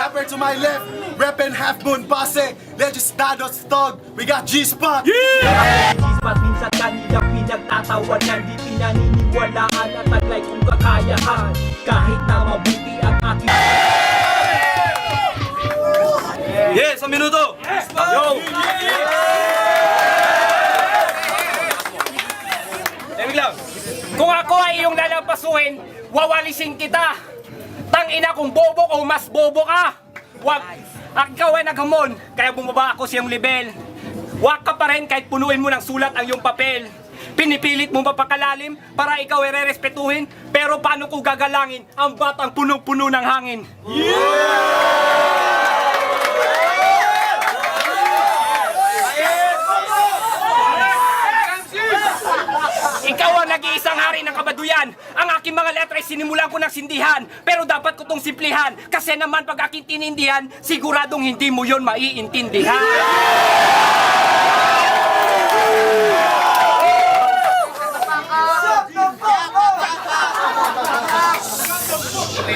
rapper to my left, reppin' Half Moon Pase, Legislados Thug, we got G-Spot! G-Spot minsan kanila pinagtatawanan, di pinaniniwalaan at taglay kong kakayahan. Kahit na mabuti ang aking... Yes, sa minuto! Yo! Lemig lang. Kung ako ay iyong lalampasuhin, wawalisin kita. Tangina kung bobo o mas bobo ka. Wag, ikaw ay naghamon, kaya bumaba ako sa iyong level. Wag ka pa rin kahit punuin mo ng sulat ang iyong papel. Pinipilit mo mapakalalim para ikaw ay re-respetuhin, pero paano ko gagalangin ang batang punong-puno ng hangin? Ikaw ang nag-iisang hari ng kabaduyan. Ang aking mga letra ay sinimulan ko ng sindihan, pero dapat ko itong simplihan. Kasi naman pag aking tinindihan, siguradong hindi mo yon maiintindihan.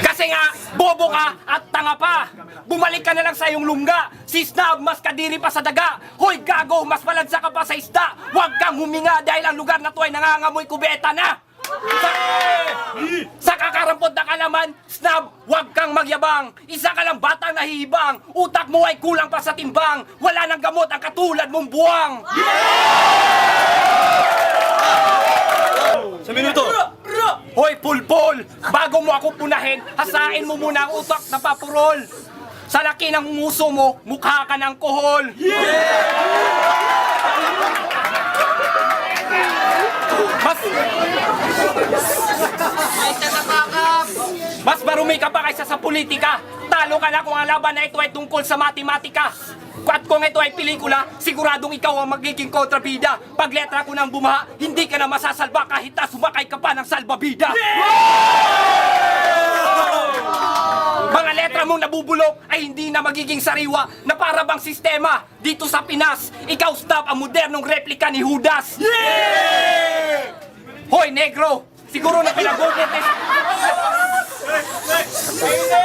Kasi nga, bobo ka at tanga pa. Bumalik ka na lang sa iyong lungga. Si Snab, mas kadiri pa sa daga. Hoy gago, mas malansa ka pa sa isda. Huwag kang huminga dahil ang lugar na to ay nangangamoy kubeta na. Sa kakarampot na kalaman, Snab, huwag kang magyabang. Isa ka lang batang nahihibang. Utak mo ay kulang pa sa timbang. Wala nang gamot ang katulad mong buwang. Sa minuto! Hoy pulpol, bago mo ako punahin, hasain mo muna ang utak na papurol. Sa laki ng muso mo, mukha ka ng kohol. Mas marumi ka pa kaysa sa politika. Talo ka na kung ang laban na ito ay tungkol sa matematika. At kung ito ay pelikula, siguradong ikaw ang magiging kontrabida. Pag letra ko nang bumaha, hindi ka na masasalba kahit na sumakay ka pa ng salbabida. Mga letra mong nabubulok ay hindi na magiging sariwa na para bang sistema. Dito sa Pinas, ikaw stop ang modernong replika ni Judas. Hoy negro, siguro na pinagbubuntis.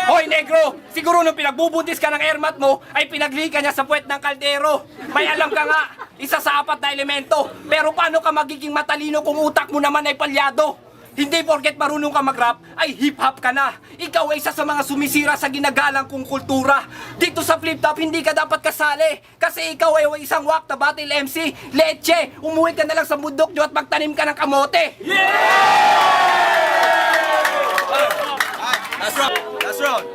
Hoy negro, siguro nung pinagbubuntis ka ng airmat mo ay pinagli ka niya sa puwet ng kaldero. May alam ka nga, isa sa 4 na elemento. Pero paano ka magiging matalino kung utak mo naman ay palyado? Hindi porket marunong ka mag-rap, ay hip-hop ka na. Ikaw ay isa sa mga sumisira sa ginagalang kong kultura. Dito sa flip-top, hindi ka dapat kasali. Kasi ikaw ay isang wak na battle MC. Leche, umuwi ka na lang sa bundok nyo at magtanim ka ng kamote. Last round!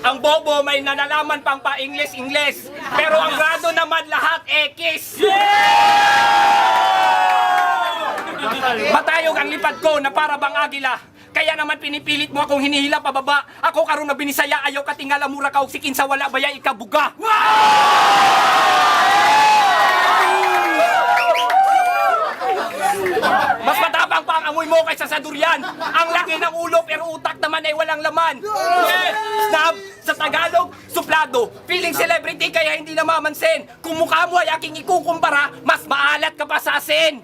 Ang bobo may nalalaman pang pa-English. Pero ang rado naman lahat X. Matayog ang lipad ko na para bang agila. Kaya naman pinipilit mo akong hinihila pababa. Ako karong na binisaya, ayaw katingala mura ka sikin sa wala baya ikabuga. Mas matapang pa ang amoy mo kaysa sa durian. Ang laki ng ulo pero utak naman ay walang laman. Snab, sa Tagalog, suplado. Feeling celebrity kaya hindi namamansin. Kung mukha mo ay aking ikukumpara, mas maalat ka pa sa asin.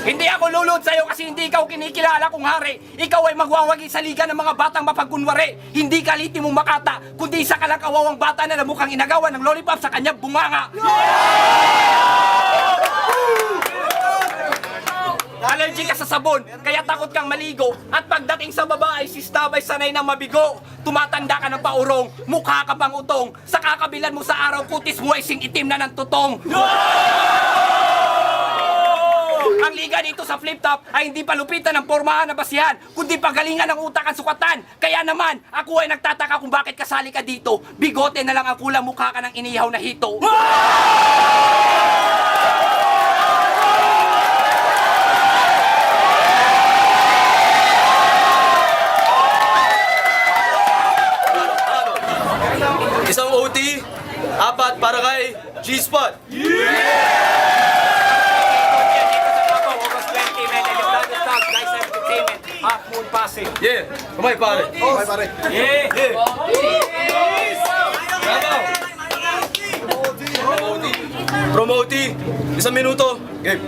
Hindi ako lulod sa'yo kasi hindi ikaw kinikilala kong hari. Ikaw ay magwawagi sa liga ng mga batang mapagkunwari. Hindi kaliti mong makata, kundi isa ka lang kawawang bata na namukhang inagawan ng lollipop sa kanyang bunganga. Allergy ka sa sabon, kaya takot kang maligo. At pagdating sa baba ay si Stab ay sanay ng mabigo. Tumatanda ka ng paurong, mukha ka pang utong. Sa kakabilan mo sa araw, kutis mo ay sing-itim na ng tutong. Ang liga dito sa flip-top ay hindi palupitan ng pormahan na basihan, kundi pagalingan ng utak ang sukatan. Kaya naman, ako ay nagtataka kung bakit kasali ka dito. Bigote na lang ang kulang, mukha ka ng inihaw na hito. Isang OT, 4 para kay G-Spot! Half Moon Pase. Yeah! Kamay pare! Oh, pare. Yeah! Promo OT, 1 minuto, game!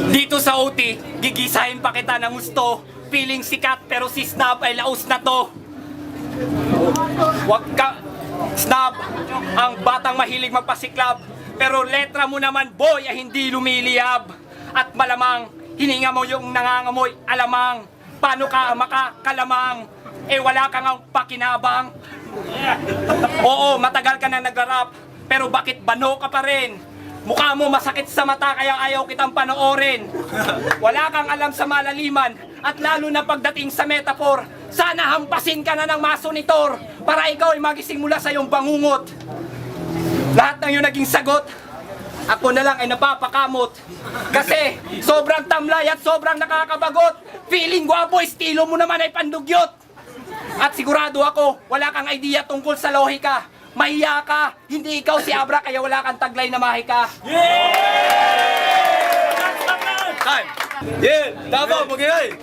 Dito sa OT, gigisahin pa kita ng gusto. Feeling sikat pero si Snap ay laos na to. Wag ka, Snap, ang batang mahilig magpasiklab. Pero letra mo naman boy ay hindi lumiliyab. At malamang, hininga mo yung nangangamoy alamang. Paano ka makakalamang? Eh wala kang ang pakinabang. Oo, matagal ka na nagrarap. Pero bakit bano ka pa rin? Mukha mo masakit sa mata kaya ayaw kitang panoorin. Wala kang alam sa malaliman. At lalo na pagdating sa metaphor, sana hampasin ka na ng masonitor para ikaw ay magising mula sa iyong bangungot. Lahat ng iyong naging sagot, ako na lang ay napapakamot. Kasi sobrang tamlay at sobrang nakakabagot. Feeling gwapo, estilo mo naman ay pandugyot. At sigurado ako, wala kang idea tungkol sa lohika. Mahiya ka, hindi ikaw si Abra kaya wala kang taglay na mahika. Time! Yeah! Davao, mag-ingay!